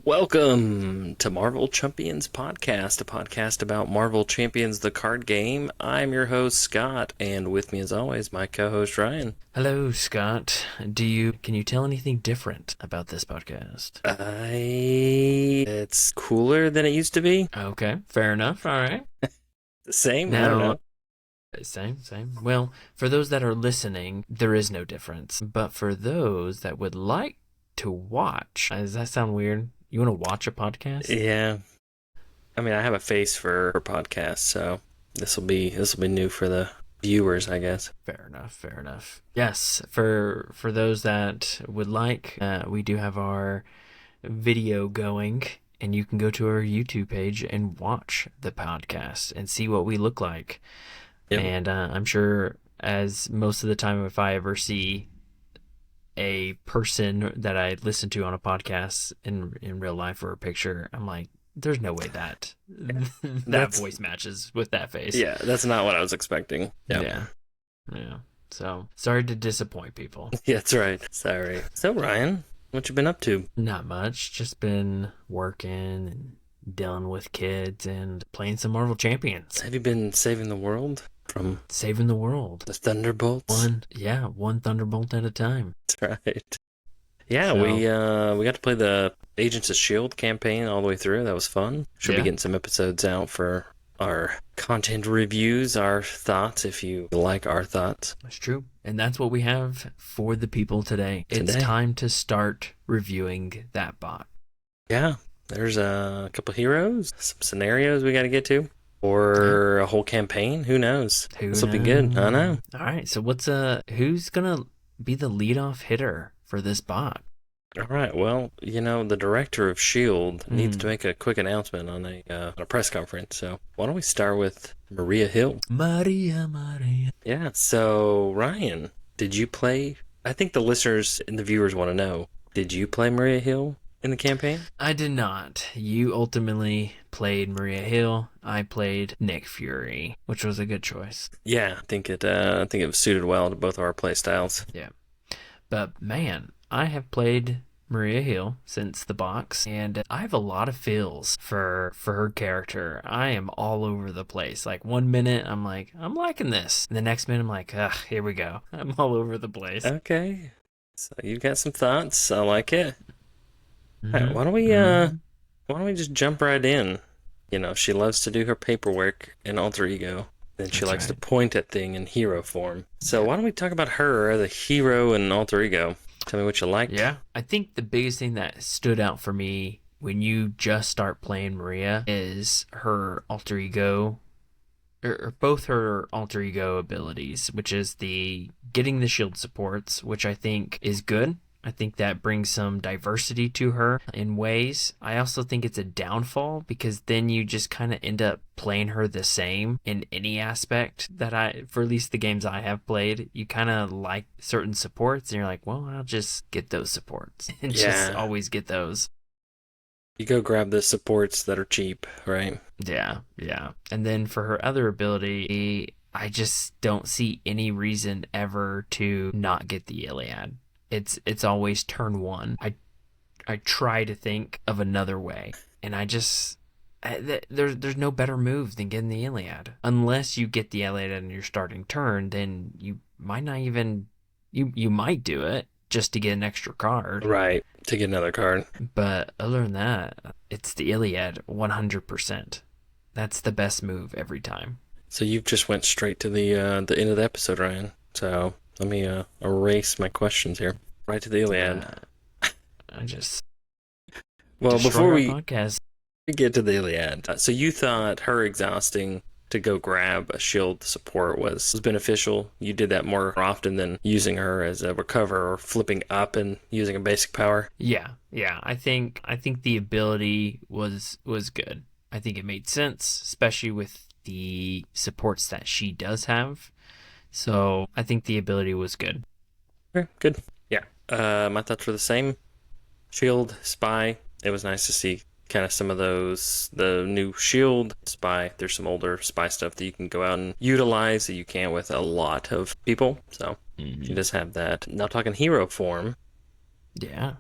Welcome to Marvel Champions Podcast, a podcast about Marvel Champions, the card game. I'm your host, Scott, and with me as always, my co-host, Ryan. Hello, Scott. Can you tell anything different about this podcast? It's cooler than it used to be. Okay, fair enough. All right. The same? I don't Now, know. same. Well, for those that are listening, there is no difference. But for those that would like to watch, does that sound weird? You want to watch a podcast? Yeah. I mean, I have a face for podcasts, so this will be new for the viewers, I guess. Fair enough. Yes, for those that would like, we do have our video going, and you can go to our YouTube page and watch the podcast and see what we look like. Yep. And I'm sure, as most of the time, if I ever see a person that I listen to on a podcast in real life or a picture, I'm like, there's no way that voice matches with that face. Yeah, that's not what I was expecting. Yep. Yeah. So sorry to disappoint people. Yeah, that's right. Sorry. So Ryan, what you been up to? Not much. Just been working and dealing with kids and playing some Marvel Champions. Have you been saving the world from saving the world? The Thunderbolts? One Thunderbolt at a time. That's right. Yeah, so, we got to play the Agents of S.H.I.E.L.D. campaign all the way through. That was fun. Should be getting some episodes out for our content reviews, our thoughts, if you like our thoughts. That's true. And that's what we have for the people today. It's time to start reviewing that bot. Yeah, there's a couple heroes, some scenarios we got to get to, or a whole campaign. Who knows? This will be good. I know. All right, so who's going to be the leadoff hitter for this bot? All right. Well, the Director of S.H.I.E.L.D. needs to make a quick announcement on a press conference. So why don't we start with Maria Hill? Maria. Yeah. So Ryan, did you play? I think the listeners and the viewers want to know. Did you play Maria Hill in the campaign? I did not. You ultimately played Maria Hill. I played Nick Fury, which was a good choice. Yeah, I think it was suited well to both of our play styles. Yeah. But man, I have played Maria Hill since the box, and I have a lot of feels for her character. I am all over the place. Like 1 minute, I'm like, I'm liking this. And the next minute, I'm like, here we go. I'm all over the place. Okay. So you've got some thoughts. I like it. Mm-hmm. All right, why don't we just jump right in? She loves to do her paperwork in alter ego. Then she likes to point at thing in hero form. So why don't we talk about her as a hero and alter ego? Tell me what you liked. Yeah. I think the biggest thing that stood out for me when you just start playing Maria is her alter ego, or both her alter ego abilities, which is the getting the S.H.I.E.L.D. supports, which I think is good. I think that brings some diversity to her in ways. I also think it's a downfall because then you just kind of end up playing her the same in any aspect for at least the games I have played. You kind of like certain supports and you're like, well, I'll just get those supports and just always get those. You go grab the supports that are cheap, right? Yeah. And then for her other ability, I just don't see any reason ever to not get the Iliad. It's always turn one. I try to think of another way, and there's no better move than getting the Iliad. Unless you get the Iliad in your starting turn, then you might not even you might do it just to get an extra card. Right, to get another card. But other than that, it's the Iliad 100%. That's the best move every time. So you've just went straight to the end of the episode, Ryan. So let me erase my questions here. Right to the Iliad. Before we get to the Iliad, so you thought her exhausting to go grab a S.H.I.E.L.D. support was beneficial. You did that more often than using her as a recover or flipping up and using a basic power. Yeah. I think the ability was good. I think it made sense, especially with the supports that she does have. So I think the ability was good. Okay, good. Yeah. My thoughts were the same. S.H.I.E.L.D., Spy. It was nice to see kind of some of those, the new S.H.I.E.L.D. Spy. There's some older Spy stuff that you can go out and utilize that you can't with a lot of people. So you just have that. Now talking hero form. Yeah.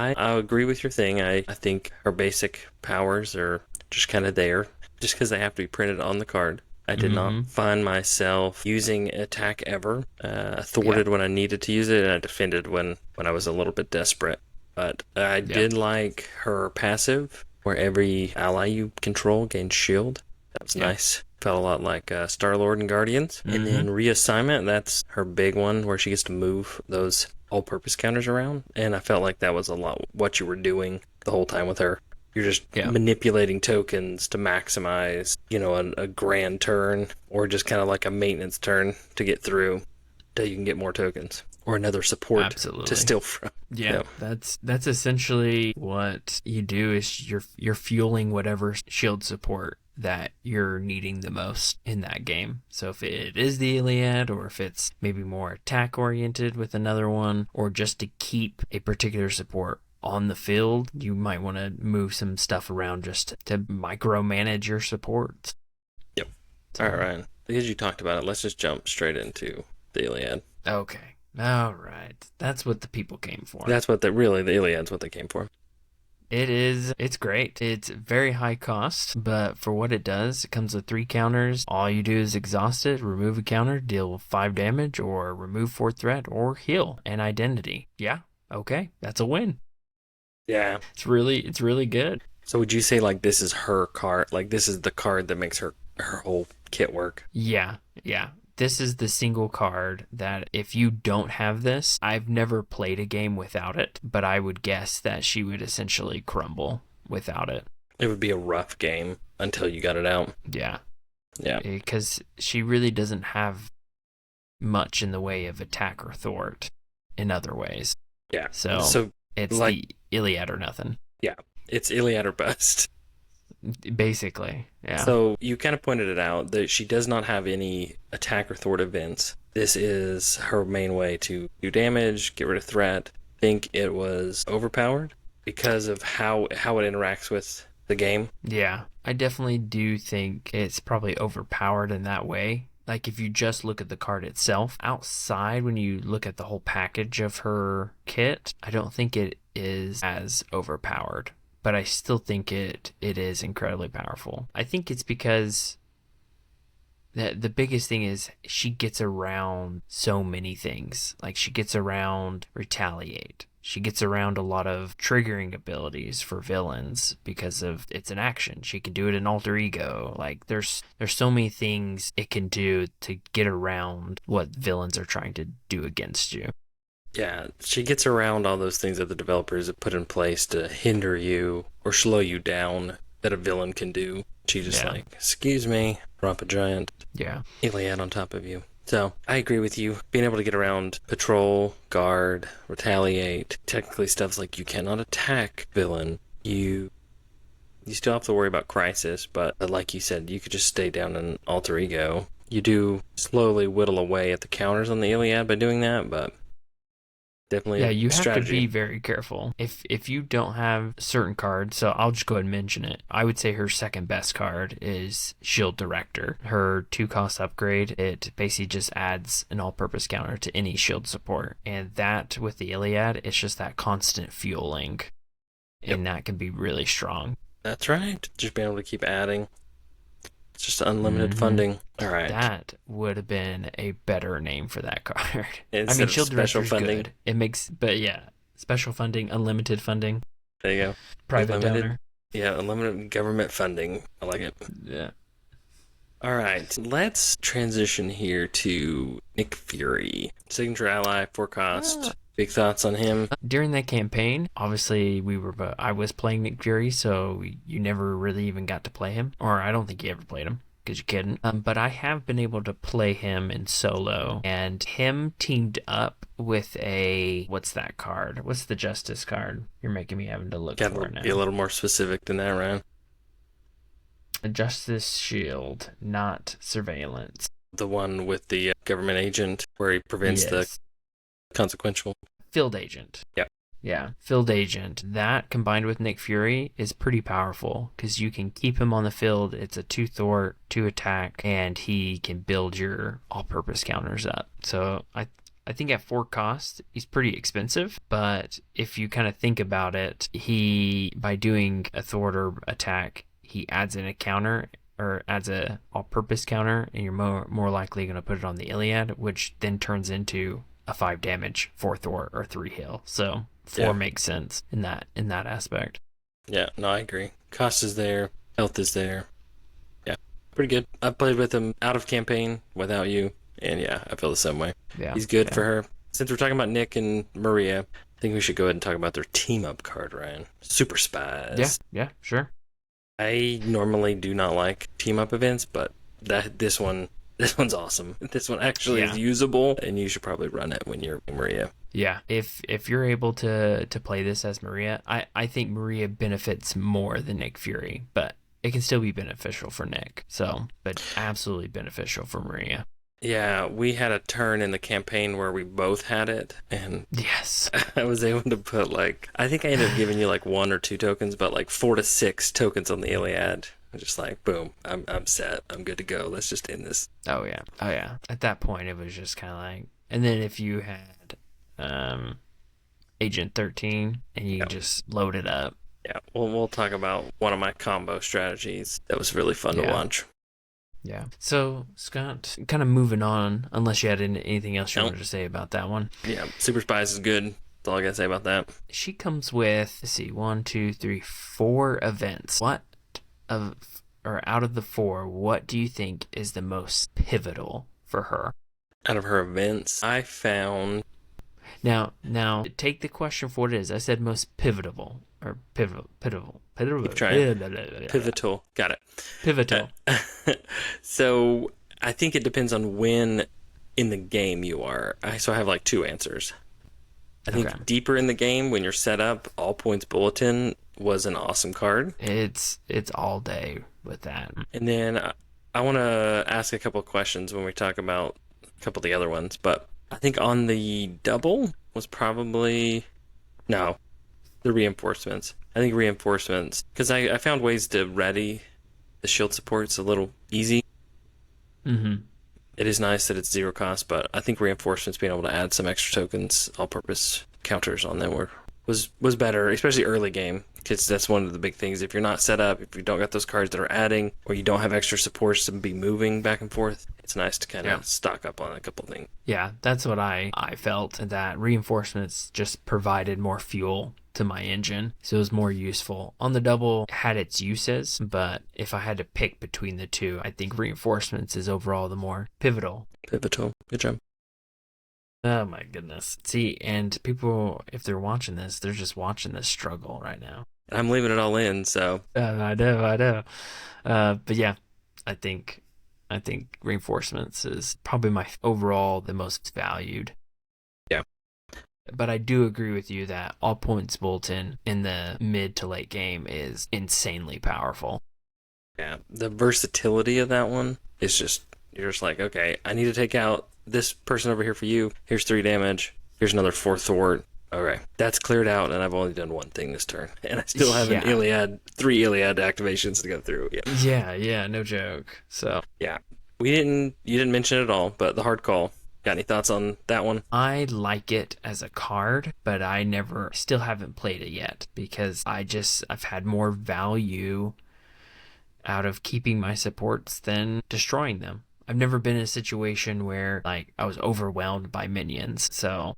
I agree with your thing. I think her basic powers are just kind of there, just because they have to be printed on the card. I did not find myself using attack ever. I thwarted when I needed to use it, and I defended when I was a little bit desperate. But I did like her passive, where every ally you control gains shield. That was nice. Felt a lot like Star-Lord and Guardians. And then reassignment, that's her big one, where she gets to move those all-purpose counters around. And I felt like that was a lot what you were doing the whole time with her. You're just manipulating tokens to maximize, a grand turn, or just kind of like a maintenance turn to get through till you can get more tokens. Or another support to steal from. Yeah, that's essentially what you do. Is you're fueling whatever shield support that you're needing the most in that game. So if it is the Iliad, or if it's maybe more attack oriented with another one, or just to keep a particular support on the field, you might want to move some stuff around just to micromanage your supports. Yep. So, all right, Ryan. Because you talked about it, let's just jump straight into the Iliad. Okay. All right. That's what the people came for. That's what the Iliad's what they came for. It's great. It's very high cost, but for what it does, it comes with 3 counters. All you do is exhaust it, remove a counter, deal 5 damage, or remove 4 threat, or heal an identity. Yeah, okay, that's a win. Yeah. It's really good. So would you say like this is her card, like this is the card that makes her whole kit work? Yeah. This is the single card that if you don't have this, I've never played a game without it, but I would guess that she would essentially crumble without it. It would be a rough game until you got it out. Yeah. Yeah. Because she really doesn't have much in the way of attack or thwart in other ways. Yeah. So it's like the Iliad or nothing. Yeah. It's Iliad or bust. Basically, yeah. So you kind of pointed it out that she does not have any attack or thwart events. This is her main way to do damage, get rid of threat. I think it was overpowered because of how it interacts with the game. Yeah, I definitely do think it's probably overpowered in that way. Like if you just look at the card itself, outside when you look at the whole package of her kit, I don't think it is as overpowered. But I still think it is incredibly powerful. I think it's because the biggest thing is she gets around so many things. Like she gets around retaliate. She gets around a lot of triggering abilities for villains because of it's an action. She can do it in alter ego. Like there's so many things it can do to get around what villains are trying to do against you. Yeah, she gets around all those things that the developers have put in place to hinder you or slow you down that a villain can do. She just like, excuse me, drop a giant Iliad on top of you. So I agree with you. Being able to get around patrol, guard, retaliate, technically stuff's like you cannot attack villain. You still have to worry about crisis, but like you said, you could just stay down in alter ego. You do slowly whittle away at the counters on the Iliad by doing that, but definitely you strategy. Have to be very careful. If you don't have certain cards, so I'll just go ahead and mention it. I would say her second best card is Shield Director. Her 2-cost upgrade, it basically just adds an all-purpose counter to any shield support. And that, with the Iliad, it's just that constant fueling. And that can be really strong. That's right. Just being able to keep adding. It's just unlimited funding. All right. That would have been a better name for that card. Instead Shield of special funding. Good. It makes, but special funding, unlimited funding. There you go. Private donor. Yeah, unlimited government funding. I like it. Yeah. All right. Let's transition here to Nick Fury. Signature ally, 4-cost. Big thoughts on him? During that campaign, obviously I was playing Nick Fury, so you never really even got to play him. Or I don't think you ever played him, because you couldn't. But I have been able to play him in solo, and him teamed up with what's that card? What's the Justice card? You're making me having to look for it now. Be a little more specific than that, Ryan. Justice Shield, not Surveillance. The one with the government agent where he prevents the consequential. Field Agent. Yeah, Field Agent. That combined with Nick Fury is pretty powerful because you can keep him on the field. It's a 2 thwart, 2 attack, and he can build your all-purpose counters up. So I think at 4 cost, he's pretty expensive, but if you kind of think about it, by doing a thwart or attack, he adds in a counter or adds a all-purpose counter, and you're more likely going to put it on the Iliad, which then turns into a 5 damage, 4 thwart or 3 heal. So 4 makes sense in that aspect. Yeah, no, I agree. Cost is there, health is there. Yeah, pretty good. I've played with him out of campaign without you, and yeah, I feel the same way. Yeah, he's good for her. Since we're talking about Nick and Maria, I think we should go ahead and talk about their team-up card, Ryan. Super Spies. Yeah, sure. I normally do not like team-up events, but this one's awesome. This one actually is usable, and you should probably run it when you're Maria. Yeah, if you're able to play this as Maria, I think Maria benefits more than Nick Fury, but it can still be beneficial for Nick. So, but absolutely beneficial for Maria. Yeah, we had a turn in the campaign where we both had it, and yes, I was able to put I think I ended up giving you 1 or 2 tokens, but 4 to 6 tokens on the Iliad. I'm just boom, I'm set, I'm good to go. Let's just end this. Oh yeah. At that point, it was just kind of and then if you had Agent 13 and you just load it up. Yeah, we'll talk about one of my combo strategies that was really fun to watch. Yeah. So, Scott, kind of moving on, unless you had anything else you wanted to say about that one. Yeah, Super Spies is good. That's all I gotta say about that. She comes with, let's see, 1, 2, 3, 4 events. Out of the 4, what do you think is the most pivotal for her? Out of her events, I found... Now, take the question for what it is. I said most pivotal. Or pivotal. Keep trying. Pivotal. Got it. Pivotal. So, I think it depends on when in the game you are. So I have 2 answers. I think deeper in the game, when you're set up, All Points Bulletin was an awesome card. It's all day with that. And then I want to ask a couple of questions when we talk about a couple of the other ones, but I think on the double was probably... No, the reinforcements. I think reinforcements, because I found ways to ready the shield supports a little easy. Mm-hmm. It is nice that it's 0 cost, but I think reinforcements, being able to add some extra tokens, all-purpose counters on them was better, especially early game, because that's one of the big things. If you're not set up, if you don't got those cards that are adding, or you don't have extra supports to be moving back and forth, it's nice to kind of stock up on a couple things. Yeah, that's what I felt, that reinforcements just provided more fuel to my engine, so it was more useful. On the double, had its uses, but if I had to pick between the 2, I think reinforcements is overall the more pivotal. Pivotal. Good job. Oh my goodness. See, and people, if they're watching this, they're just watching this struggle right now. I'm leaving it all in, so. I know. But yeah, I think reinforcements is probably my overall the most valued. Yeah. But I do agree with you that All Points Bulletin in the mid to late game is insanely powerful. Yeah, the versatility of that one is just, you're just okay, I need to take out this person over here for you. Here's 3 damage. Here's another 4 thwart. Okay, that's cleared out, and I've only done one thing this turn, and I still have an Iliad, 3 Iliad activations to go through. Yeah, no joke. So yeah, you didn't mention it at all, but the hard call. Got any thoughts on that one? I like it as a card, but I still haven't played it yet because I've had more value out of keeping my supports than destroying them. I've never been in a situation where I was overwhelmed by minions, so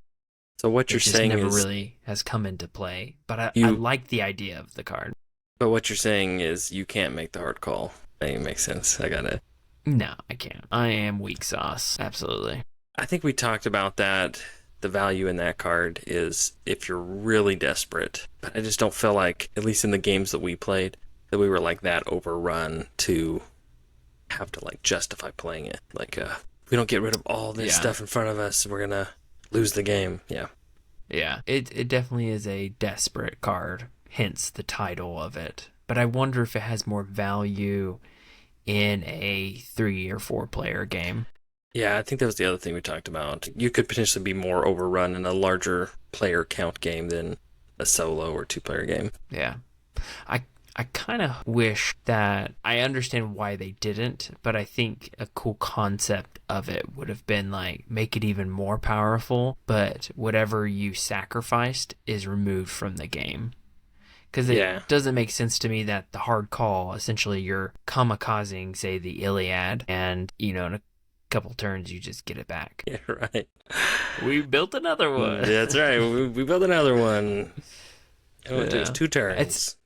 what you're saying never is really has come into play. But I like the idea of the card. But what you're saying is you can't make the hard call. That makes sense. I got it. No, I can't. I am weak sauce. Absolutely. I think we talked about that. The value in that card is if you're really desperate. But I just don't feel like, at least in the games that we played, that we were that overrun to have to justify playing it. We don't get rid of all this stuff in front of us, we're gonna lose the game. Yeah, it definitely is a desperate card, hence the title of it. But I wonder if it has more value in a 3 or 4 player game. Yeah, I think that was the other thing we talked about. You could potentially be more overrun in a larger player count game than a solo or 2-player game. Yeah. I kind of wish that I understand why they didn't, but I think a cool concept of it would have been like make it even more powerful, but whatever you sacrificed is removed from the game. Because Yeah. it doesn't make sense to me that the hard call, essentially you're kamikazing, say, the Iliad, and, in a couple turns you just get it back. Yeah, right. We built another one. That's right. We built another one. It took us 2 turns.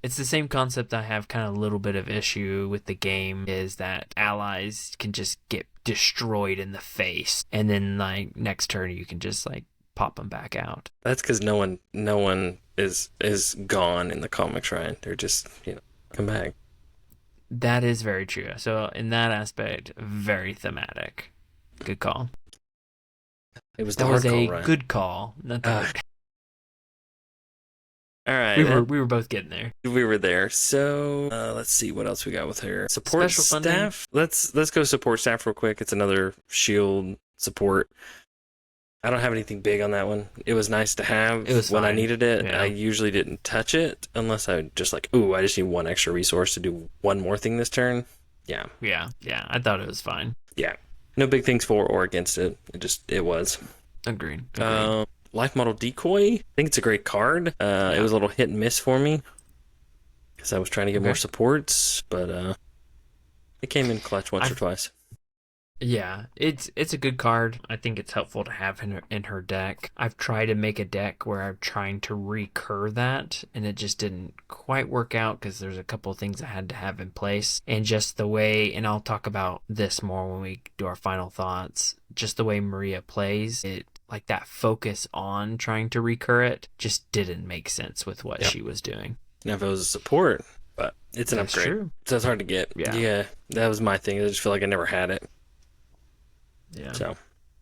It's the same concept I have kind of a little bit of issue with the game, is that allies can just get destroyed in the face, and then like next turn you can just like pop them back out. That's because no one is gone in the comics, right? They're just come back. That is very true. So in that aspect, very thematic. Good call. It was the That hard was call, a right? good call. Not the All right. we were both getting there. We were there. So let's see what else we got with her. Support Special funding. staff. Let's go support staff real quick. It's another S.H.I.E.L.D. support. I don't have anything big on that one. It was nice to have when I needed it. Yeah. I usually didn't touch it unless I just like, I just need one extra resource to do one more thing this turn. Yeah. Yeah. I thought it was fine. Yeah. No big things for or against it. It was. Agreed. Life Model Decoy. I think it's a great card. It was a little hit and miss for me because I was trying to get more supports, but it came in clutch once or twice. Yeah, it's a good card. I think it's helpful to have in her deck. I've tried to make a deck where I'm trying to recur that, and it just didn't quite work out because there's a couple of things I had to have in place. And just the way, and I'll talk about this more when we do our final thoughts, just the way Maria plays, it like that focus on trying to recur it just didn't make sense with what she was doing. Now, if it was a support, but it's an upgrade. True. So it's hard to get. Yeah, that was my thing. I just feel like I never had it. Yeah. So,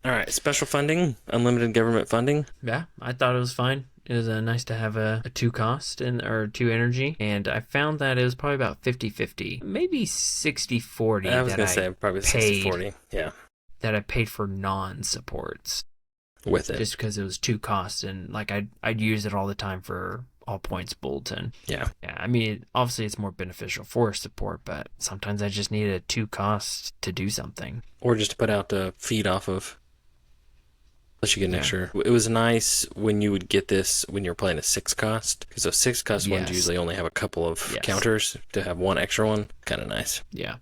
all right. Special funding, unlimited government funding. Yeah, I thought it was fine. It was nice to have a 2 cost or 2 energy, and I found that it was probably about 50-50, maybe 60-40. I was going to say probably 60-40. Yeah. That I paid for non-supports. With it. Just because it was 2 costs, and like I'd use it all the time for all points bulletin. Yeah. I mean, obviously it's more beneficial for support, but sometimes I just need a 2 cost to do something. Or just to put out the feed off of. Unless you get an extra. It was nice when you would get this when you're playing a 6 cost, because those 6 cost ones usually only have a couple of counters. To have one extra one, kind of nice. Yeah.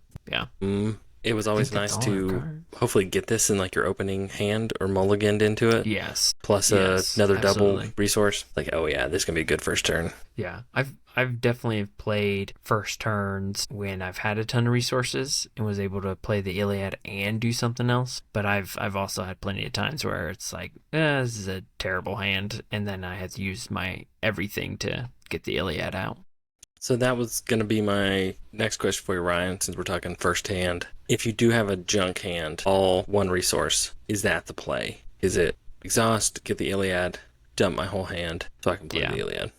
It was always nice to hopefully get this in like your opening hand or mulliganed into it. Yes. Plus another double resource. Like, oh yeah, this is gonna be a good first turn. Yeah, I've definitely played first turns when I've had a ton of resources and was able to play the Iliad and do something else. But I've also had plenty of times where it's like, this is a terrible hand, and then I had to use my everything to get the Iliad out. So that was going to be my next question for you, Ryan, since we're talking first hand. If you do have a junk hand, all one resource, is that the play? Is it exhaust, get the Iliad, dump my whole hand so I can play the Iliad?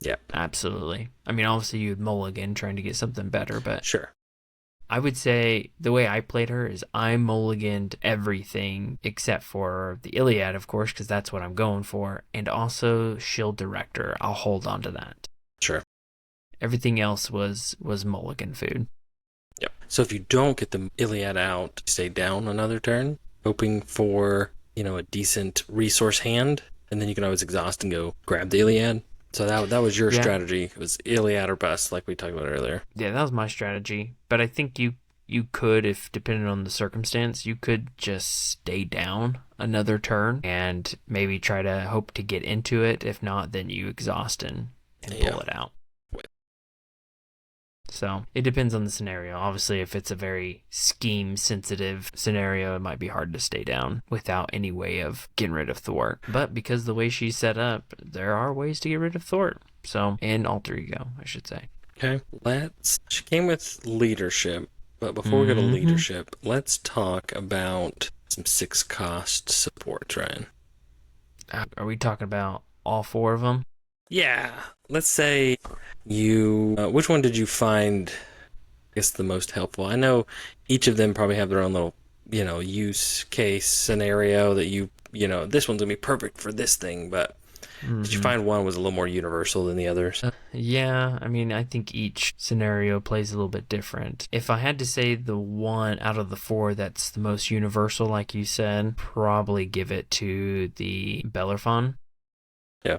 Yeah. Absolutely. I mean, obviously you'd mulligan trying to get something better, but sure. I would say the way I played her is I mulliganed everything except for the Iliad, of course, because that's what I'm going for, and also S.H.I.E.L.D. Director. I'll hold on to that. Sure. Everything else was mulligan food. Yep. So if you don't get the Iliad out, stay down another turn, hoping for, a decent resource hand, and then you can always exhaust and go grab the Iliad. So that was your strategy. It was Iliad or bust, like we talked about earlier. Yeah, that was my strategy. But I think you could, if depending on the circumstance, you could just stay down another turn and maybe try to hope to get into it. If not, then you exhaust and pull it out. So it depends on the scenario. Obviously, if it's a very scheme-sensitive scenario, it might be hard to stay down without any way of getting rid of Thwart. But because the way she's set up, there are ways to get rid of Thwart. So, and alter ego, I should say. Okay, she came with leadership, but before we go to leadership, let's talk about some 6 cost support, Ryan. Are we talking about all 4 of them? Yeah, let's say you... which one did you find, I guess, the most helpful? I know each of them probably have their own little, use case scenario that this one's going to be perfect for this thing, but Did you find one was a little more universal than the others? Yeah, I mean, I think each scenario plays a little bit different. If I had to say the one out of the four that's the most universal, like you said, probably give it to the Bellerophon. Yeah.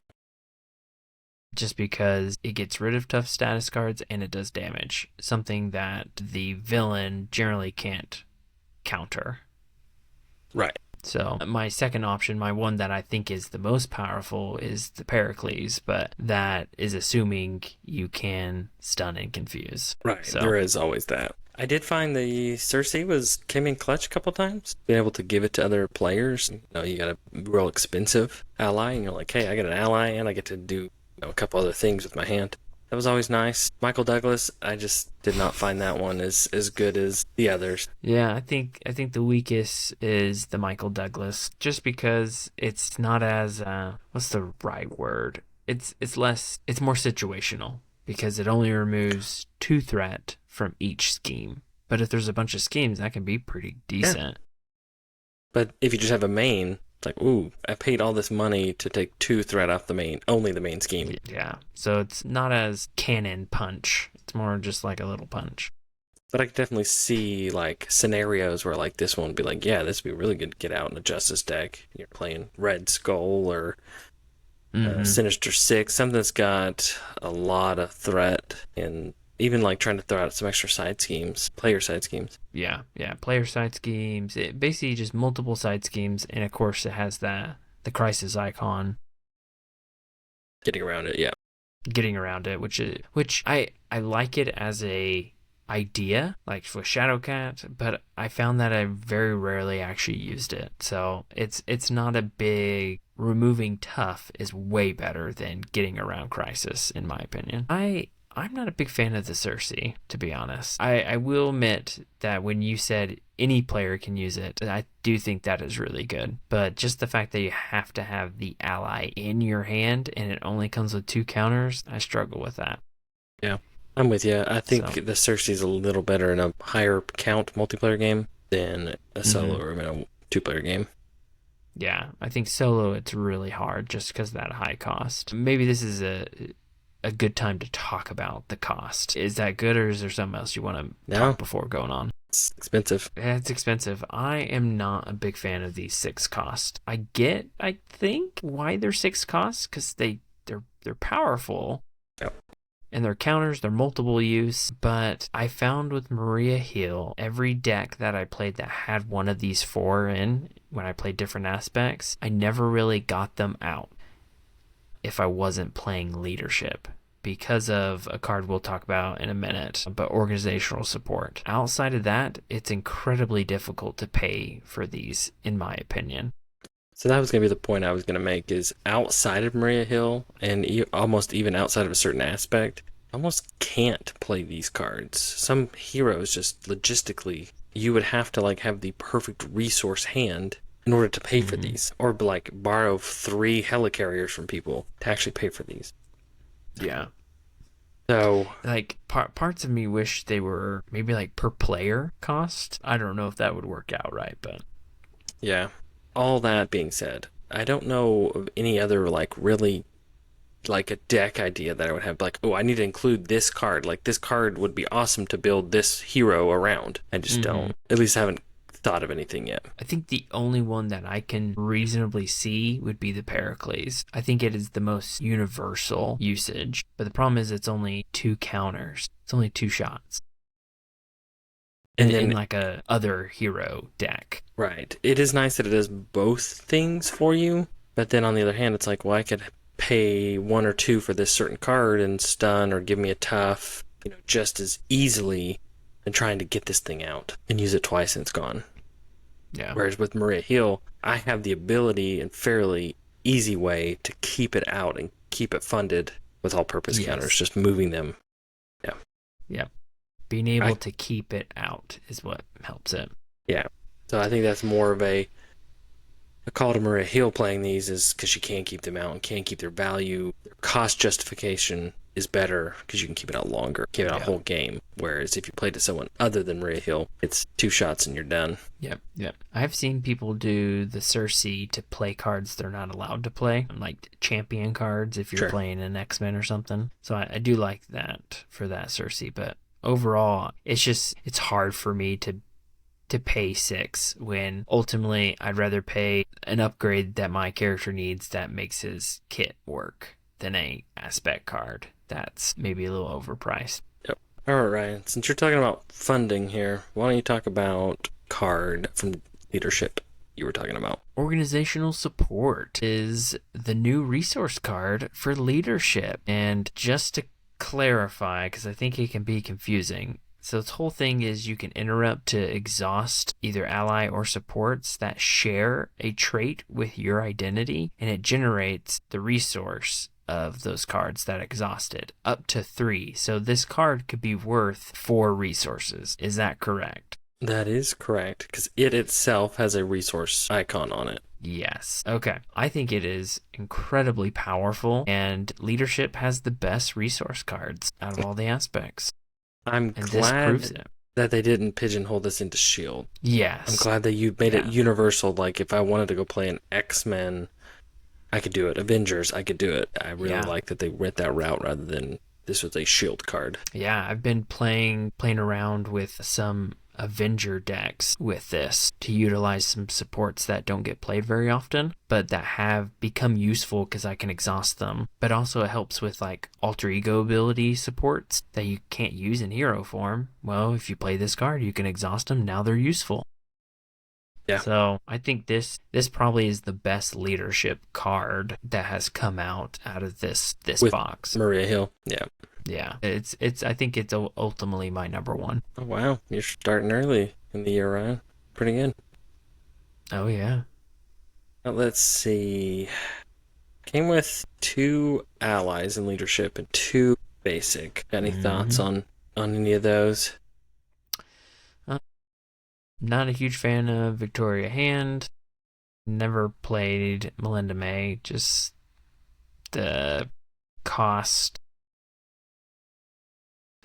Just because it gets rid of tough status cards and it does damage, something that the villain generally can't counter. Right. So my second option, my one that I think is the most powerful, is the Pericles, but that is assuming you can stun and confuse. Right. So There is always that. I did find the Cersei came in clutch a couple times. Being able to give it to other players. You got a real expensive ally, and you're like, hey, I got an ally, and I get to do a couple other things with my hand. That was always nice. Michael Douglas, I just did not find that one as good as the others. Yeah, I think the weakest is the Michael Douglas, just because it's not as what's the right word? It's more situational because it only removes 2 threat from each scheme. But if there's a bunch of schemes, that can be pretty decent. Yeah. But if you just have a main, it's like, ooh, I paid all this money to take 2 threat off only the main scheme. Yeah. So it's not as cannon punch. It's more just like a little punch. But I could definitely see like scenarios where like this one would be like, yeah, this would be really good to get out in a Justice deck. You're playing Red Skull or Sinister Six, something that's got a lot of threat, and even like trying to throw out some extra player side schemes. Yeah, player side schemes. It basically just multiple side schemes, and of course it has the crisis icon. Getting around it, yeah. Getting around it, which I like it as a idea, like with Shadowcat, but I found that I very rarely actually used it. So it's not a big removing tough is way better than getting around crisis, in my opinion. I'm not a big fan of the Cersei, to be honest. I will admit that when you said any player can use it, I do think that is really good. But just the fact that you have to have the ally in your hand and it only comes with 2 counters, I struggle with that. Yeah, I'm with you. I think the Cersei's a little better in a higher count multiplayer game than a solo or a 2-player game. Yeah, I think solo it's really hard just because of that high cost. Maybe this is a good time to talk about the cost. Is that good, or is there something else you want to talk before going on? It's expensive. Yeah, it's expensive. I am not a big fan of these 6 cost. I think, why they're 6 costs, because they're powerful. Yep. And their counters, they're multiple use, but I found with Maria Hill, every deck that I played that had one of these 4 in, when I played different aspects, I never really got them out if I wasn't playing leadership, because of a card we'll talk about in a minute, but organizational support. Outside of that, it's incredibly difficult to pay for these, in my opinion. So that was going to be the point I was going to make, is outside of Maria Hill, and almost even outside of a certain aspect, I almost can't play these cards. Some heroes just logistically, you would have to like have the perfect resource hand in order to pay for these, or like borrow 3 helicarriers from people to actually pay for these. Yeah. So like parts of me wish they were maybe like per player cost. I don't know if that would work out right, but yeah. All that being said, I don't know of any other like really like a deck idea that I would have, like, oh, I need to include this card. Like this card would be awesome to build this hero around. I just don't. At least haven't thought of anything yet. I think the only one that I can reasonably see would be the Pericles. I think it is the most universal usage, but the problem is it's only 2 counters. It's only 2 shots. And in like a other hero deck. Right. It is nice that it does both things for you, but then on the other hand, it's like, well, I could pay 1 or 2 for this certain card and stun or give me a tough, just as easily than trying to get this thing out and use it twice and it's gone. Yeah. Whereas with Maria Hill, I have the ability and fairly easy way to keep it out and keep it funded with all-purpose counters, just moving them. Yeah. Yeah. Being able to keep it out is what helps it. Yeah. So I think that's more of a call to Maria Hill playing these, is because she can keep them out and can keep their value, their cost justification is better because you can keep it out longer, keep it out a whole game. Whereas if you played to someone other than Maria Hill, it's 2 shots and you're done. Yep. I've seen people do the Cersei to play cards they're not allowed to play, like champion cards if you're playing an X-Men or something. So I do like that for that Cersei, but overall, it's hard for me to pay 6 when ultimately I'd rather pay an upgrade that my character needs that makes his kit work than a aspect card that's maybe a little overpriced. Yep. All right, Ryan, since you're talking about funding here, why don't you talk about card from leadership you were talking about? Organizational support is the new resource card for leadership. And just to clarify, because I think it can be confusing, so this whole thing is you can interrupt to exhaust either ally or supports that share a trait with your identity, and it generates the resource of those cards that exhausted, up to 3. So this card could be worth 4 resources. Is that correct? That is correct, because it itself has a resource icon on it. Yes. Okay. I think it is incredibly powerful, and leadership has the best resource cards out of all the aspects. I'm glad that they didn't pigeonhole this into S.H.I.E.L.D. Yes. I'm glad that you made it universal. Like, if I wanted to go play an X-Men, I could do it. Avengers, I could do it. I really like that they went that route rather than this was a S.H.I.E.L.D. card. Yeah, I've been playing around with some Avenger decks with this to utilize some supports that don't get played very often, but that have become useful because I can exhaust them. But also it helps with like alter ego ability supports that you can't use in hero form. Well, if you play this card, you can exhaust them. Now they're useful. Yeah. So I think this probably is the best leadership card that has come out of this with box. Maria Hill. Yeah. Yeah, it's. I think it's ultimately my number 1. Oh wow, you're starting early in the year, Ryan. Pretty good. Oh yeah. Now, let's see. Came with 2 allies in leadership and 2 basic. Got any thoughts on any of those? Not a huge fan of Victoria Hand. Never played Melinda May. Just the cost.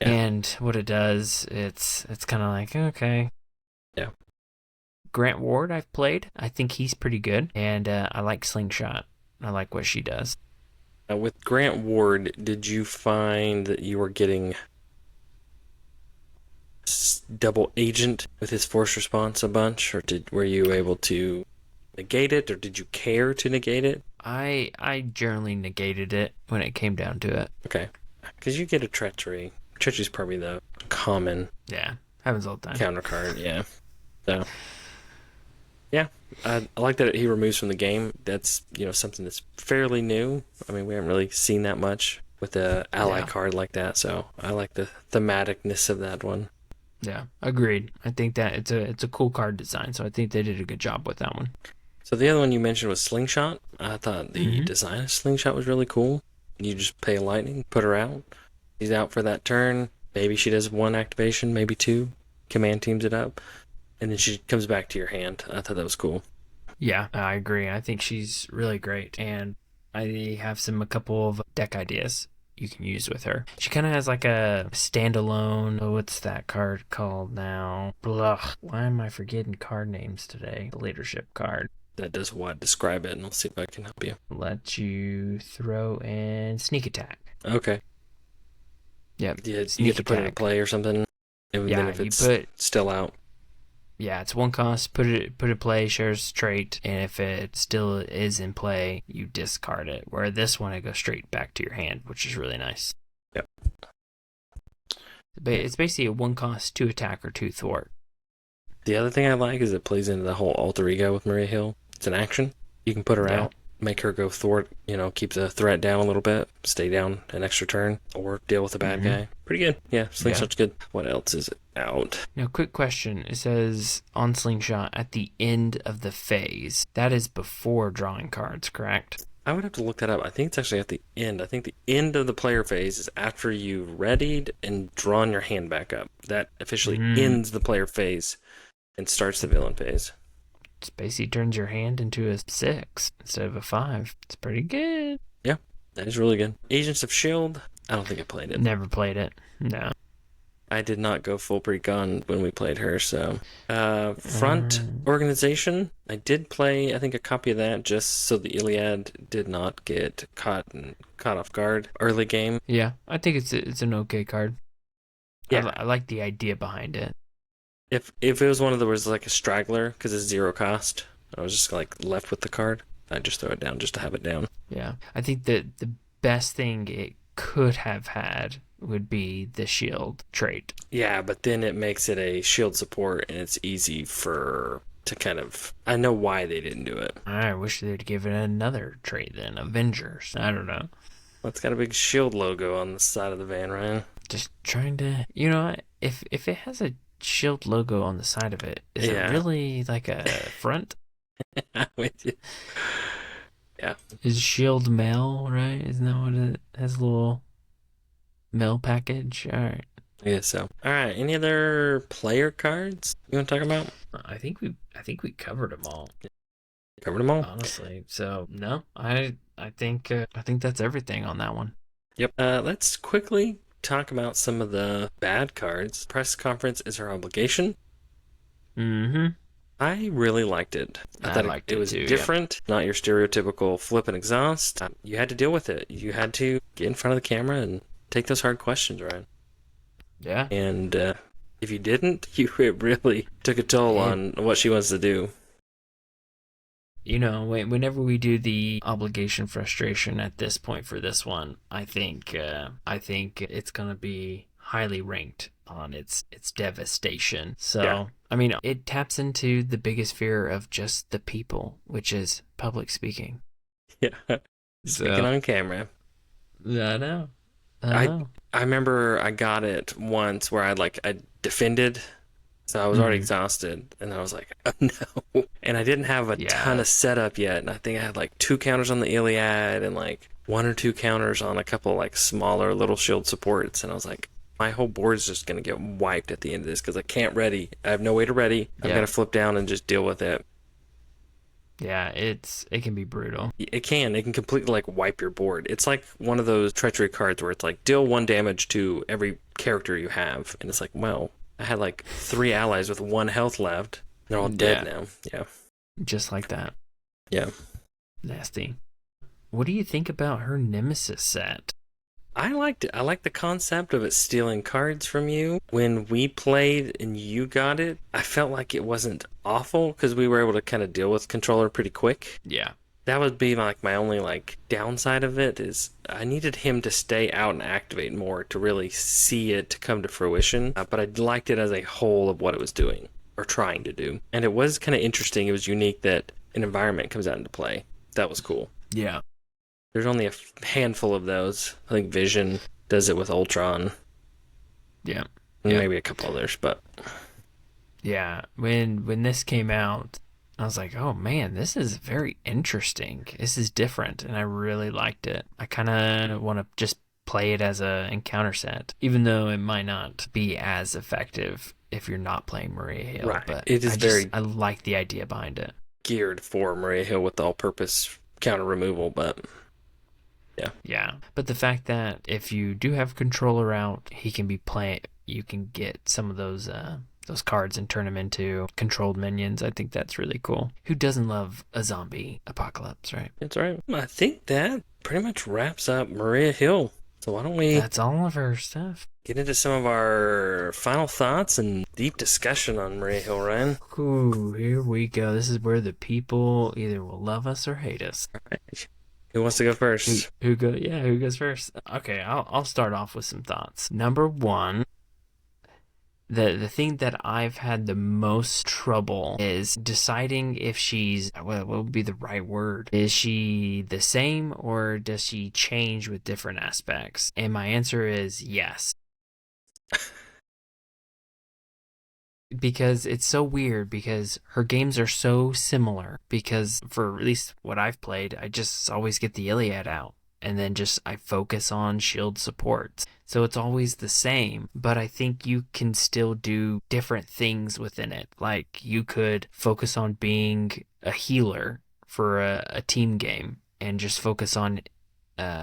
Yeah. And what it does, it's kind of like, okay. Yeah. Grant Ward I've played. I think he's pretty good. And I like Slingshot. I like what she does. With Grant Ward, did you find that you were getting double agent with his force response a bunch? Or were you able to negate it? Or did you care to negate it? I generally negated it when it came down to it. Okay. Because you get a treachery. Treachery's probably the common happens all the time counter card. Yeah. So yeah, I like that he removes from the game. That's something that's fairly new. I mean, we haven't really seen that much with the ally card like that. So I like the thematicness of that one. Yeah, agreed. I think that it's a cool card design. So I think they did a good job with that one. So the other one you mentioned was Slingshot. I thought the design of Slingshot was really cool. You just pay a lightning, put her out. She's out for that turn. Maybe she does 1 activation, maybe 2. Command teams it up. And then she comes back to your hand. I thought that was cool. Yeah, I agree. I think she's really great. And I have a couple of deck ideas you can use with her. She kind of has like a standalone, what's that card called now? Blah. Why am I forgetting card names today? The leadership card. That does what? Describe it and I'll see if I can help you. Let you throw in sneak attack. Okay. Yeah, you get to put it in play or something. And then if it's still out. Yeah, it's 1 cost. Put it in play. Shares trait, and if it still is in play, you discard it. Where this one, it goes straight back to your hand, which is really nice. Yep. It's basically a 1 cost, 2 attack or 2 thwart. The other thing I like is it plays into the whole alter ego with Maria Hill. It's an action. You can put her out. Make her go thwart, keep the threat down a little bit, stay down an extra turn, or deal with a bad guy. Pretty good. Yeah, Slingshot's good. What else is it out? Now, quick question. It says on Slingshot at the end of the phase. That is before drawing cards, correct? I would have to look that up. I think it's actually at the end. I think the end of the player phase is after you've readied and drawn your hand back up. That officially ends the player phase and starts the villain phase. It basically turns your hand into a 6 instead of a 5. It's pretty good. Yeah, that is really good. Agents of S.H.I.E.L.D. I don't think I played it. Never played it. No. I did not go full precon when we played her, so. Front Organization, I did play, I think, a copy of that just so the Iliad did not get caught off guard early game. Yeah, I think it's an okay card. Yeah. I like the idea behind it. If it was one of those like a straggler, because it's 0 cost, I was just like left with the card, I'd just throw it down just to have it down. Yeah, I think that the best thing it could have had would be the shield trait. Yeah, but then it makes it a shield support, and it's easy to kind of... I know why they didn't do it. I wish they'd give it another trait then, Avengers. I don't know. Well, it's got a big shield logo on the side of the van, Ryan. Just trying to, if it has a shield logo on the side of it, is it really like a front? I'm with you. Yeah. Is shield mail, right? Isn't that what it has? A little mail package? All right. I guess so. All right. Any other player cards you want to talk about? I think we covered them all. Covered them all? Honestly. So, no, I think that's everything on that one. Yep. Let's quickly talk about some of the bad cards. Press conference is our obligation. Mm-hmm. I really liked it. I thought it was too, different, not your stereotypical flip and exhaust. You had to deal with it. You had to get in front of the camera and take those hard questions, Ryan. Yeah. And if you didn't, it really took a toll on what she wants to do. Whenever we do the obligation frustration at this point for this one, I think it's gonna be highly ranked on its devastation. So yeah. I mean, it taps into the biggest fear of just the people, which is public speaking. Yeah, speaking on camera. I know. I remember I got it once where I defended. So I was already exhausted, and I was like, oh no. And I didn't have a ton of setup yet, and I think I had like 2 counters on the Iliad and like 1 or 2 counters on a couple like smaller little shield supports, and I was like, my whole board's just going to get wiped at the end of this because I can't ready. I have no way to ready. I'm going to flip down and just deal with it. Yeah, it can be brutal. It can completely like wipe your board. It's like one of those treachery cards where it's like deal 1 damage to every character you have, and it's like, well, I had like 3 allies with 1 health left. They're all dead now. Yeah. Just like that. Yeah. Nasty. What do you think about her Nemesis set? I liked it. I liked the concept of it stealing cards from you. When we played and you got it, I felt like it wasn't awful because we were able to kind of deal with controller pretty quick. Yeah. That would be like my only like downside of it is I needed him to stay out and activate more to really see it to come to fruition. But I liked it as a whole of what it was doing or trying to do. And it was kind of interesting. It was unique that an environment comes out into play. That was cool. Yeah. There's only a handful of those. I think Vision does it with Ultron. Yeah. And maybe a couple others, but yeah, when this came out, I was like, oh man, this is very interesting. This is different, and I really liked it. I kind of want to just play it as a encounter set, even though it might not be as effective if you're not playing Maria Hill. Right. But it is I like the idea behind it. Geared for Maria Hill with all-purpose counter removal, but yeah. Yeah, but the fact that if you do have controller out, he can be playing. You can get some of those cards and turn them into controlled minions. I think that's really cool. Who doesn't love a zombie apocalypse, right? That's right. I think that pretty much wraps up Maria Hill. So why don't we... That's all of her stuff. Get into some of our final thoughts and deep discussion on Maria Hill, Ryan. Ooh, here we go. This is where the people either will love us or hate us. All right. Who wants to go first? Who goes first? Okay, I'll start off with some thoughts. Number 1, the thing that I've had the most trouble is deciding if she's, what would be the right word? Is she the same or does she change with different aspects? And my answer is yes. Because it's so weird because her games are so similar because for at least what I've played, I just always get the Iliad out and then I focus on shield supports. So it's always the same, but I think you can still do different things within it. Like you could focus on being a healer for a team game and just focus on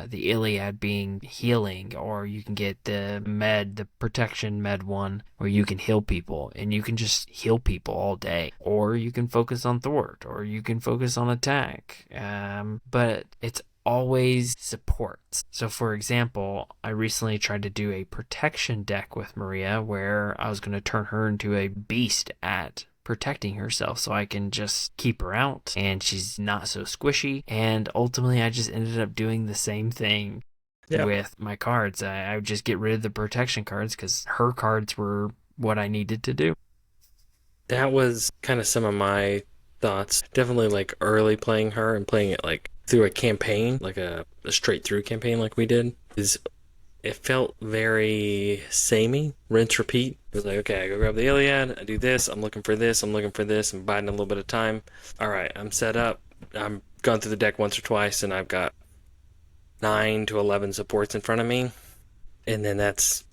the Iliad being healing, or you can get the protection med one, where you can heal people, and you can just heal people all day, or you can focus on thwart, or you can focus on attack. But it's always supports. So for example, I recently tried to do a protection deck with Maria where I was going to turn her into a beast at protecting herself so I can just keep her out and she's not so squishy. And ultimately I just ended up doing the same thing with my cards. I would just get rid of the protection cards because her cards were what I needed to do. That was kind of some of my thoughts. Definitely like early playing her and playing it like through a campaign, like a straight through campaign like we did, is it felt very samey, rinse, repeat. It was like, okay, I go grab the Iliad, I do this, I'm looking for this, I'm biding a little bit of time. All right, I'm set up. I'm gone through the deck once or twice, and I've got 9 to 11 supports in front of me. And then that's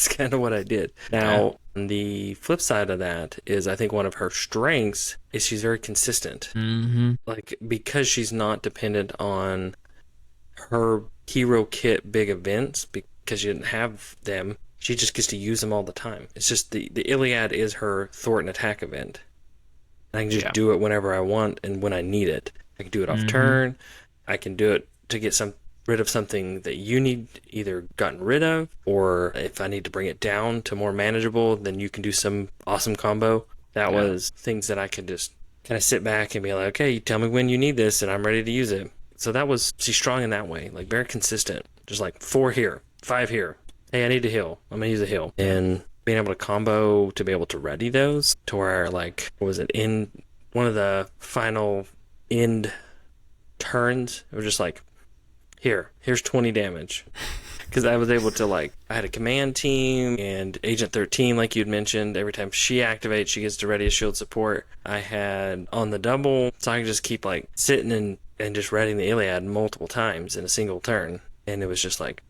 kind of what I did. Now, the flip side of that is I think one of her strengths is she's very consistent. Mm-hmm. Like, because she's not dependent on her hero kit big events, because she didn't have them, she just gets to use them all the time. It's just the Iliad is her thwart and attack event. And I can just do it whenever I want and when I need it. I can do it off turn. I can do it to get rid of something that you need either gotten rid of, or if I need to bring it down to more manageable, then you can do some awesome combo. That was things that I could just kind of sit back and be like, okay, you tell me when you need this and I'm ready to use it. So she's strong in that way, like very consistent. Just like 4 here, 5 here. Hey, I need to heal. I'm going to use a heal. And being able to combo to be able to ready those to where, like, what was it, in one of the final end turns, it was just like, here's 20 damage. Because I was able to, like, I had a command team and Agent 13, like you'd mentioned. Every time she activates, she gets to ready a shield support. I had on the double, so I could just keep, like, sitting and just readying the Iliad multiple times in a single turn. And it was just like,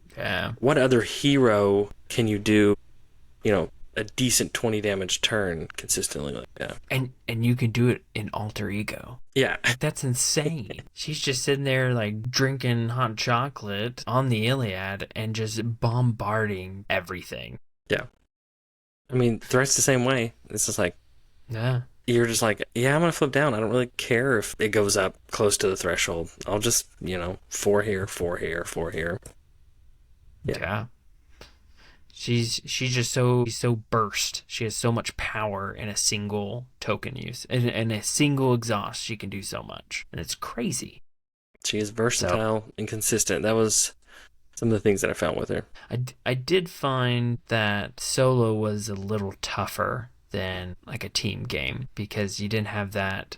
what other hero can you do, a decent 20 damage turn consistently like that? And you can do it in alter ego. Yeah. That's insane. She's just sitting there like drinking hot chocolate on the Iliad and just bombarding everything. Yeah. I mean, threat's the same way. It's just like, you're just like, I'm going to flip down. I don't really care if it goes up close to the threshold. I'll just, 4 here, 4 here, 4 here. Yeah. She's just so burst. She has so much power in a single token use. In a single exhaust, she can do so much. And it's crazy. She is versatile and consistent. That was some of the things that I found with her. I did find that solo was a little tougher than like a team game because you didn't have that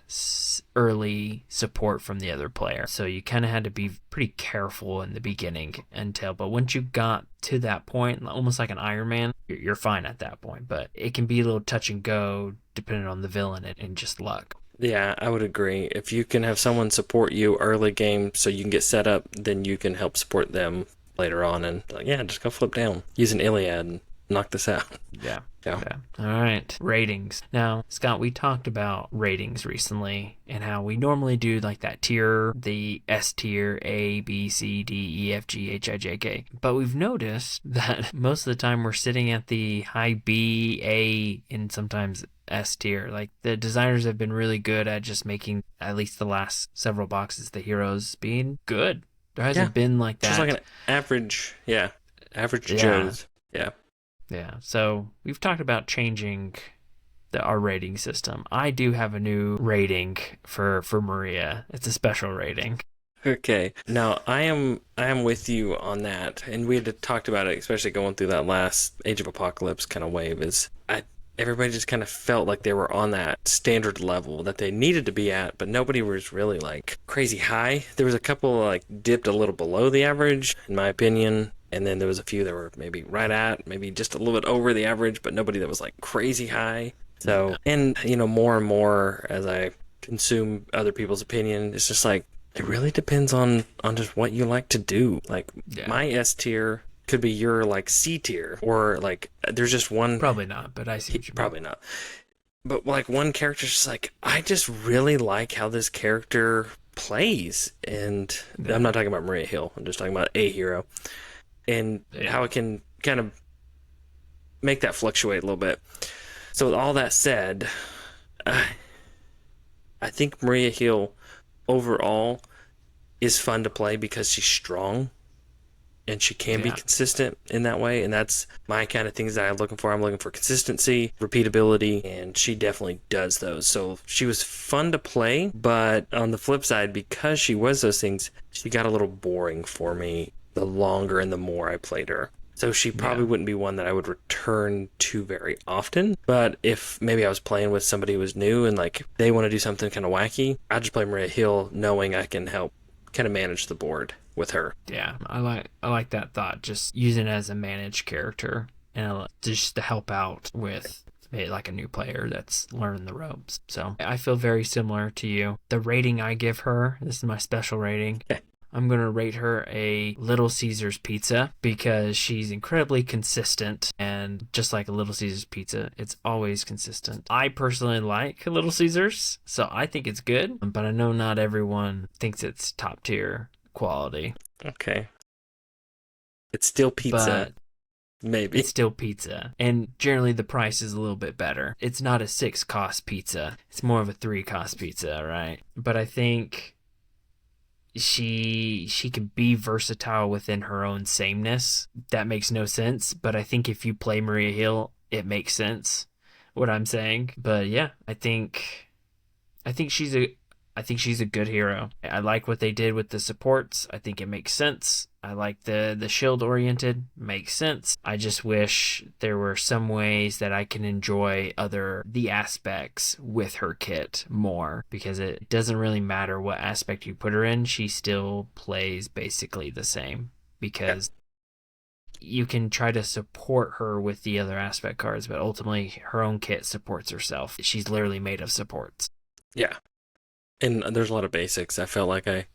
early support from the other player. So you kind of had to be pretty careful in the beginning but once you got to that point, almost like an Iron Man, you're fine at that point. But it can be a little touch and go depending on the villain and just luck. Yeah, I would agree. If you can have someone support you early game so you can get set up, then you can help support them later on and just go flip down. Use an Iliad and knock this out. Yeah. All right. Ratings. Now, Scott, we talked about ratings recently and how we normally do like that tier, the S tier, A, B, C, D, E, F, G, H, I, J, K. But we've noticed that most of the time we're sitting at the high B, A, and sometimes S tier. Like the designers have been really good at just making at least the last several boxes, the heroes being good. There hasn't been like that. Just like an average Joe's. Yeah. Yeah, so we've talked about changing our rating system. I do have a new rating for Maria. It's a special rating. Okay. Now, I am with you on that. And we had talked about it, especially going through that last Age of Apocalypse kind of wave, everybody just kind of felt like they were on that standard level that they needed to be at, but nobody was really like crazy high. There was a couple like dipped a little below the average, in my opinion. And then there was a few that were maybe right at, maybe just a little bit over the average, but nobody that was like crazy high. So, and more and more as I consume other people's opinion, it's just like, it really depends on just what you like to do. Like my S tier could be your like C tier, or like there's just one. Probably not, but I see what you mean. Probably not. But like one character's just like, I just really like how this character plays. And I'm not talking about Maria Hill. I'm just talking about a hero. And how it can kind of make that fluctuate a little bit. So with all that said, I think Maria Hill overall is fun to play because she's strong and she can be consistent in that way. And that's my kind of things that I'm looking for. I'm looking for consistency, repeatability, and she definitely does those. So she was fun to play, but on the flip side, because she was those things, she got a little boring for me the longer and the more I played her. So she probably wouldn't be one that I would return to very often. But if maybe I was playing with somebody who was new and like they want to do something kind of wacky, I'd just play Maria Hill knowing I can help kind of manage the board with her. Yeah, I like that thought. Just using it as a managed character and just to help out with like a new player that's learning the ropes. So I feel very similar to you. The rating I give her, this is my special rating. Okay. I'm going to rate her a Little Caesars pizza because she's incredibly consistent, and just like a Little Caesars pizza, it's always consistent. I personally like Little Caesars, so I think it's good, but I know not everyone thinks it's top tier quality. Okay. It's still pizza. But maybe. It's still pizza. And generally the price is a little bit better. It's not a 6-cost pizza. It's more of a 3-cost pizza, right? But I think she can be versatile within her own sameness. That makes no sense, but I think if you play Maria Hill, it makes sense what I'm saying. But yeah, I think she's a good hero. I like what they did with the supports. I think it makes sense. I like the shield oriented. Makes sense. I just wish there were some ways that I can enjoy the aspects with her kit more, because it doesn't really matter what aspect you put her in. She still plays basically the same, because you can try to support her with the other aspect cards, but ultimately her own kit supports herself. She's literally made of supports. Yeah. And there's a lot of basics. I felt like I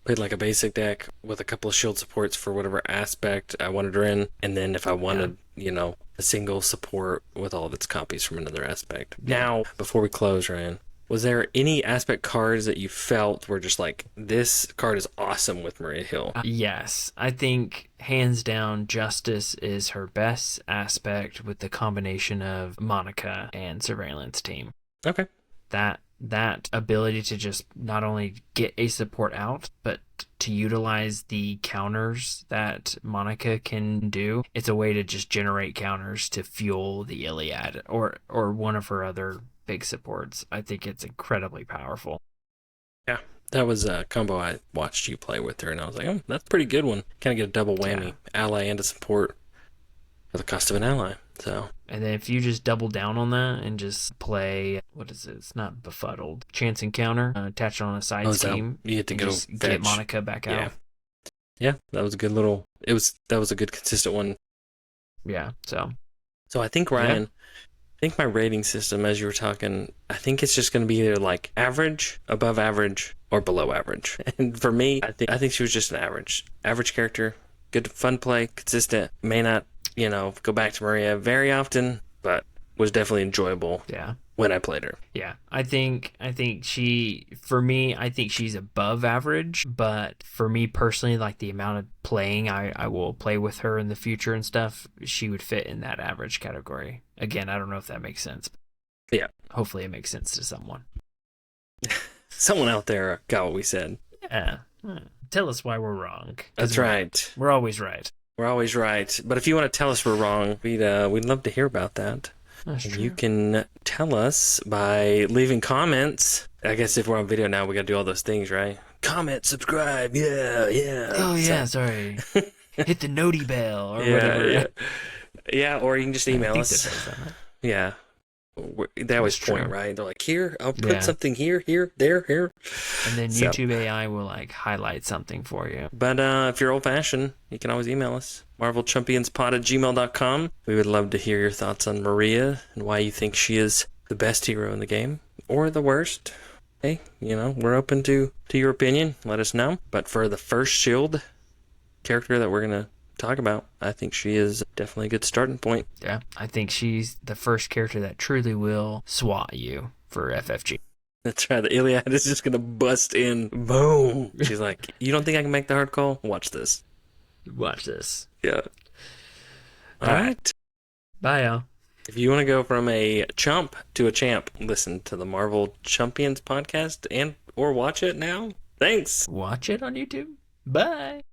played like a basic deck with a couple of shield supports for whatever aspect I wanted her in. And then if I wanted, a single support with all of its copies from another aspect. Yeah. Now, before we close, Ryan, was there any aspect cards that you felt were just like, this card is awesome with Maria Hill? Yes. I think hands down, Justice is her best aspect with the combination of Monica and Surveillance Team. Okay. That ability to just not only get a support out, but to utilize the counters that Monica can do. It's a way to just generate counters to fuel the Iliad or one of her other big supports. I think it's incredibly powerful. Yeah, that was a combo I watched you play with her, and I was like, oh, that's a pretty good one. Kind of get a double whammy, ally and a support for the cost of an ally. So, and then if you just double down on that and just play, what is it? It's not Befuddled. Chance Encounter, attach it on a side scheme. You have to go get Monica back out. Yeah, that was a good little. That was a good consistent one. Yeah. So I think, Ryan, I think my rating system, as you were talking, I think it's just going to be either like average, above average, or below average. And for me, I think she was just an average character. Good fun play, consistent. May not go back to Maria very often, but was definitely enjoyable when I played her. Yeah, I think she's above average, but for me personally, like the amount of playing I will play with her in the future and stuff, she would fit in that average category. Again, I don't know if that makes sense. Yeah. Hopefully it makes sense to someone. Someone out there got what we said. Yeah. Tell us why we're wrong. That's right. We're always right. We're always right. But if you want to tell us we're wrong, we'd love to hear about that. That's true. You can tell us by leaving comments. I guess if we're on video now, we got to do all those things, right? Comment, subscribe, yeah. Oh, yeah, sorry. Hit the noti bell or whatever. Yeah, or you can just email us. Yeah. They always point, right? They're like, here, I'll put something here, there, here. And then YouTube AI will highlight something for you. But if you're old-fashioned, you can always email us. MarvelChampionspod@gmail.com. We would love to hear your thoughts on Maria and why you think she is the best hero in the game or the worst. Hey, we're open to your opinion. Let us know. But for the first Shield character that we're going to talk about, I think she is definitely a good starting point. Yeah, I think she's the first character that truly will swat you for FFG. That's right. The Iliad is just gonna bust in. Boom. She's like, "You don't think I can make the hard call? Watch this." Watch this. Yeah. All right. Bye, y'all. If you want to go from a chump to a champ, listen to the Marvel Champions podcast and or watch it now. Thanks. Watch it on YouTube. Bye.